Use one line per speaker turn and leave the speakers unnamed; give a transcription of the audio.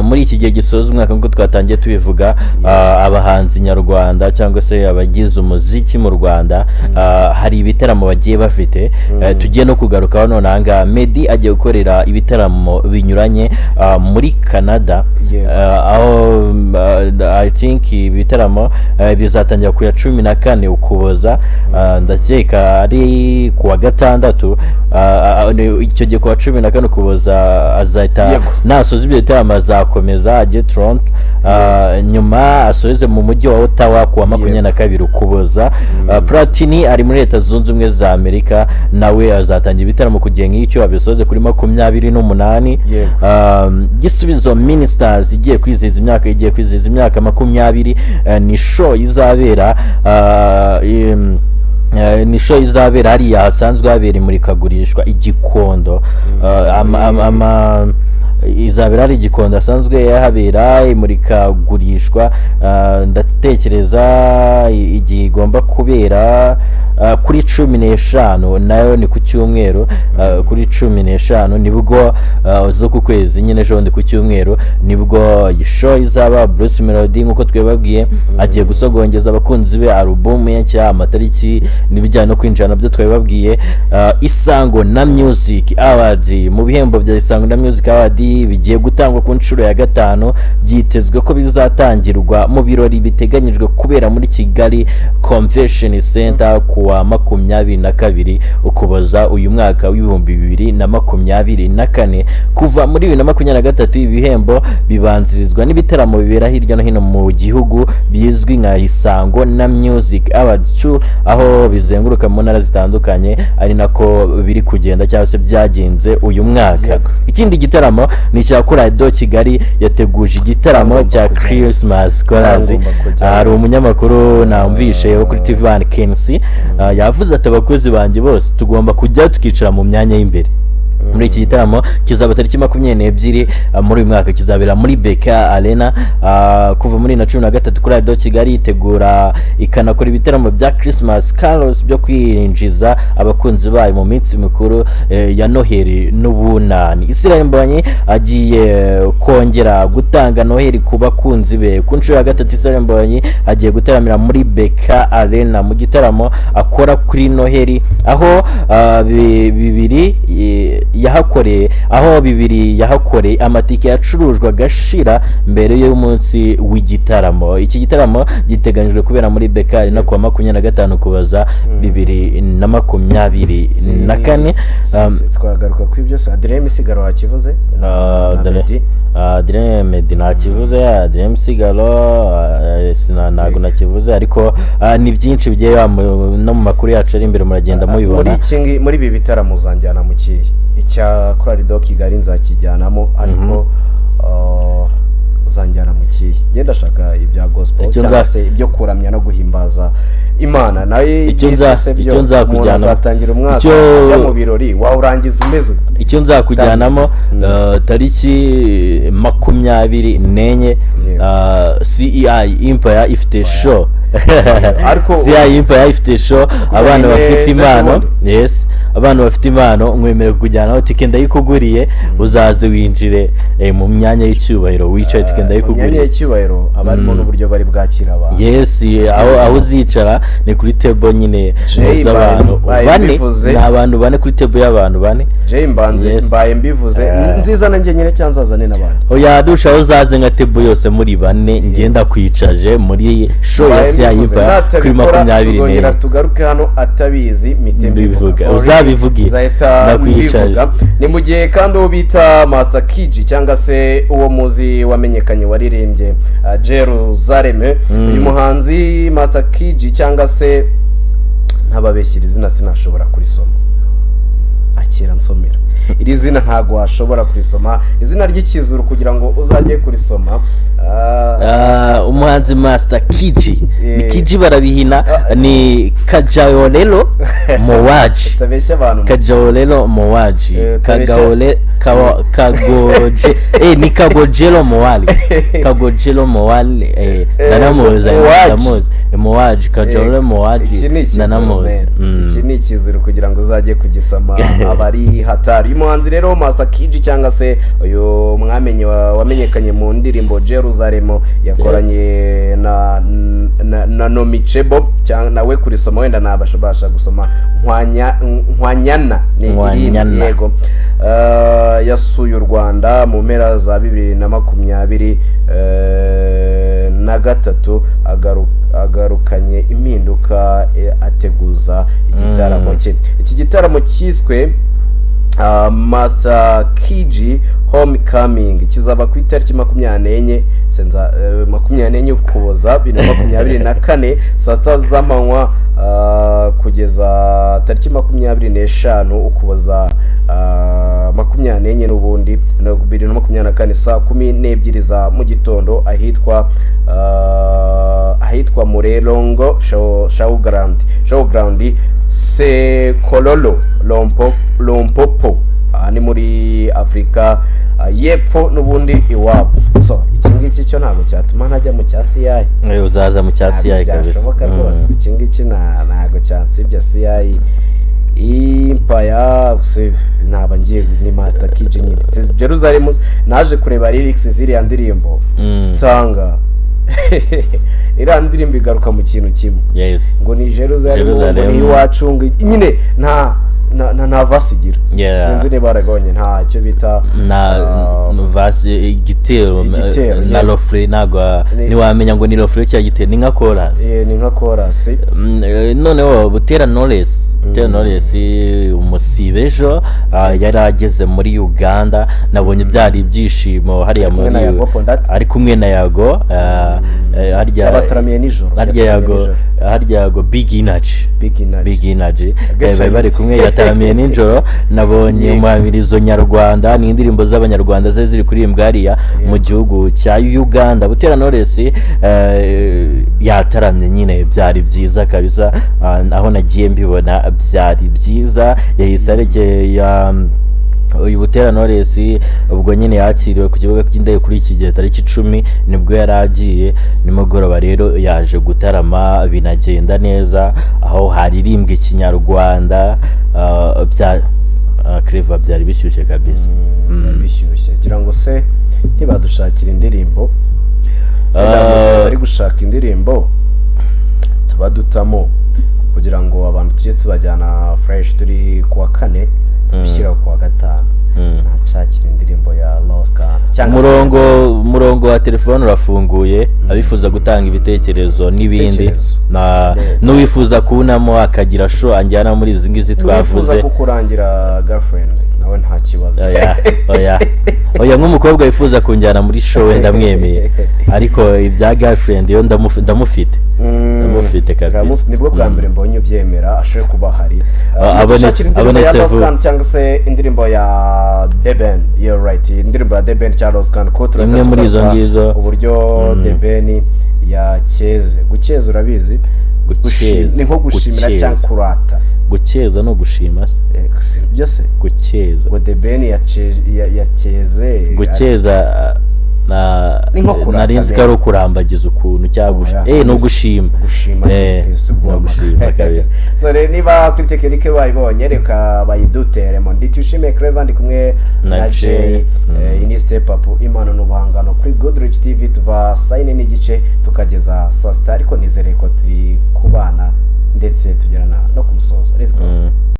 muri iki gihe gisoza umwaka nk'uko twatangiye tubivuga, abahanzi nyarwanda cyangwa se abagize umuziki mu Rwanda hari ibitaramo bagiye bafite, tugiye no kugarukaho none aha Meddy agiye gukorera ibitaramo binyuranye muri Canada, aho I think ibitaramo bizatangira ku ya 14 Ukuboza, ndakeka ari ku wa gatandatu, icyo gihe ku wa 14 Ukuboza azahita nasoza ibyo bitaramo azakomeza ajye Toronto, nyuma asoreze mu mujyi wa Ottawa ku wa 22 Ukuboza. Platini ari muri Leta Zunze Ubumwe za Amerika, nawe azatangira ibitaramo kugira nk'icyo abisoze kuri 28. Gisubizo Ministers igiye kwizihiza imyaka 20, ni show izabera hariya hasanzwe habera imurikagurishwa igikondo, izabera ari igikondo asanzwe yahabera imurikagurishwa, ndatekereza igihe igomba kubera kuri 15 nayo ni ku cyumweru, kuri 15 nibwo zo ku kwezi nyine ejo ndi ku cyumweru nibwo show izaba. Bruce Melody nkuko twebabwiye agiye gusogongeza abakunzi be album nshya, amatariki n'ibijyanye no kwinjira nabyo twebabwiye. Isango na Music Awards, mu bihembo bya Isango na Music Awards bigiye gutangwa ku nshuro ya 5, byitezwe ko bizatangirwa mu birori biteganyijwe kubera muri Kigali Convention Center ku wa 22 Ukuboza uyu mwaka w'2024. Kuva muri 2023 ibihembo bibanzirizwa n'ibitaramo bibera hirya no hino mu gihugu bizwi nka Isango na Music Awards 2, aho bizenguruka mu ntara zitandukanye, ari nako biri kugenda cyangwa se byagenze uyu mwaka. Ikindi gitaramo ni cya Radio Kigali yateguje igitaramo cya Christmas Chorus. Hari umunyamakuru namvishe wo kuri TV1 Kensi yavuze ati abakozi banjye bose tugomba kujya tukicara mu myanya y'imbere. Muri iki gitaramo kizaba tariki 22 muri uyu mwaka, kizabera muri BK Arena kuva muri 2013 kuri Radio Kigali itegura ikanakora ibitaramo bya Christmas Carols byo kwinjiza abakunzi bayo mu minsi mikuru ya Noheli n'Ubunani. Israel Mbonyi agiye kongera gutanga Noheli ku bakunzi be ku nshuro ya 3. Israel Mbonyi agiye gutaramira muri BK Arena mu gitaramo akora kuri Noheli, aho bibiri yahakoreye amatike yacurujwe agashira mbere y'umunsi w'igitaramo. Iki gitaramo giteganyijwe kubera muri Bekari no kuwa 25 Ukuboza 2024.
Twagaruka kuri byose. Adrien Sigaro wakivuze?
Adrien Meddy nakivuze, Adrien Sigaro ntago nakivuze, ariko ni byinshi bigiye no mu makuru yacu ari imbere muragenda mubibona.
Muri ibi bitaramo uzanjyana mu kihe? Icya Radio Kigali nzakijyanamo, ariko uzanjyana mu kihe? Ngenda shaka ibya gospel cyangwa se ibyo kuramya no guhimbaza Imana. Naye
icyo nzakujyana
zatangira umwaka ya mu birori wa urangiza umeze.
Icyo nzakujyanamo tariki 24 CEI Empire ifite show.
Ariko
CEI Empire ifite show, abana bafite impano. Yes, abana bafite impano mwemere kujyanaho tike ndayikuguriye, uzaze winjire mu myanya y'icyubahiro, wicaye tike ndayikuguriye.
Myanya y'icyubahiro abarimo n'uburyo bari bwakira abantu.
Yes, aho uzicara ni kuri table nyine z'abantu bane, n'abantu bane kuri table y'abantu bane.
Jay Mbanze mbaye mbivuze nziza nanjye nyine cyanzazane n'abantu.
Oya dushaho uzaze nka table yose muri bane, ngenda kwicaje muri show ya CEI kuri 24.
Tuzongera tugaruke hano atabizi
mbivuga, uzabivuge
ndakwicaje. Ni mu gihe kandi uwo bita Master Kiji cyangwa se uwo muzi wamenyekanye waririmbye Jerusalem, uyu muhanzi Master Kiji cyangwa se ntababeshyira izina sinashobora kurisoma, akira nsomera iri zina ntago washobora kurisoma, izina ry'ikizuru kugira ngo uzajye kurisoma.
Umuhanzi Master Kiji, ni Kiji barabihina, ni Kajolelo Mowaji.
Tabeshya abantu.
Kajolelo Mowaji. Kagoje ni Kagojelo Mowali. Kagojelo Mowali nanamuzi Mowaji, Kajolelo Mowaji nanamuzi.
Iki ni ikizuru kugira ngo uzajye kugisoma abari hatari. uyu muhanzi rero Master Kidji cyangwa se uyu mwamenye wamenyekanye mu ndirimbo Jerusalem yakoranye na Nomichebo cyangwa nawe kuri soma wenda nabasha gusoma Nkwanyana ni yego yasuye u Rwanda mu mpera za 2023 agarukanye impinduka ateguza igitaramo cye. Iki gitaramo kiswe Master Kidji Homecoming kizaba ku itariki 24 Ukuboza 2024 saa sita z'amanywa kugeza tariki 25 Ukuboza 24 n'ubundi 2024 saa 12 za mu gitondo ahitwa Murelongo Showground se Kololo Lompopo ni muri Afrika yepfo n'ubundi iwabo. So iki ngiki cyo ntago cyatuma ntajya mu cya CI.
Uzaza mu cya CI kabisa.
Iki ngiki ntago cyansibya CI impaya naba ngiye ni Master Kidji nyine. Jerusalem naje kureba lyrics ziri ndirimbo nsanga ira ndirimbo igaruka mu kintu kimwe.
Yes.
Ngo ni Jerusalem ni iwacu nyine nta vasigira. Sinzi niba baragabanye nta cyo bita
vasi igitero na lofre nagwa niwamenya ngo ni lofre cya gitero ni nka chorus.
Ni nka chorus.
Noneho Butera Knowless umusibejo yari ageze muri Uganda nabonye byari ibyishimo hariya muri ari kumwe na Yago harya
abataramiye nijoro
harya Yago Big Energy bari kumwe yataramiye nijoro. Nabonye umwamirizo nyarwanda ni indirimbo z'abanyarwanda ziri kurimbwa hariya mu gihugu cya Uganda. Butera Knowless yataramye nyine byari byiza kabisa, aho nagiye mbibona byari byiza. Yahise arekeye uyu Butera Knowless ubwo nyine yakiriwe ku kibuga cy'indege kuri iki gihe tariki 10 nibwo yaragiye nimugoroba. Rero yaje gutarama binagenda neza, aho haririmbwa ikinyarwanda bya Clever byari bishyushye kabisa.
Bishyushye gira ngo se ntibadushakira indirimbo bari gushaka indirimbo tubadutamo kugira ngo abantu tujye tubajyana fresh turi kuwa 4 bishyira kuwa 5 nashakira indirimbo ya Loscan cyangwa murongo wa telefone urafunguye abifuza gutanga ibitekerezo n'ibindi n'uwifuza kunamo akagira show anjyana muri izi ngizi twavuze kukurangira girlfriend nawe nta kibazo.
Oya nk'umukobwa wifuza kunjyana muri show wenda mwemeye, ariko ibya girlfriend yo ndamufite kabisa.
Nibwo bwa mbere mbonye ubyemera ashoye kuba hari
abonetse
Loscan cyangwa se indirimbo ya Deben. You're right, indirimbo ya Deben cya Loscan ko
imwe muri izo ngizo
uburyo Deben yakeze. Gukeza urabizi ni nko gushimira cyangwa kurata.
Gukeza no gushima
se byose
gukeza
ngo Deben yakeze
gukeza narinzi ko ari ukurambagiza ukuntu cyagusha no gushima no gushima kabiri.
So niba kuri tekinike bayibonye reka bayiduteremo. Nditushime Clever ndi kumwe na Jay ini step up imana n'ubuhangano kuri Godrich TV tuva sign n'igice tukageza saa sita, ariko nizere ko turi kubana ndetse tugerana no kumusozo. Let's go.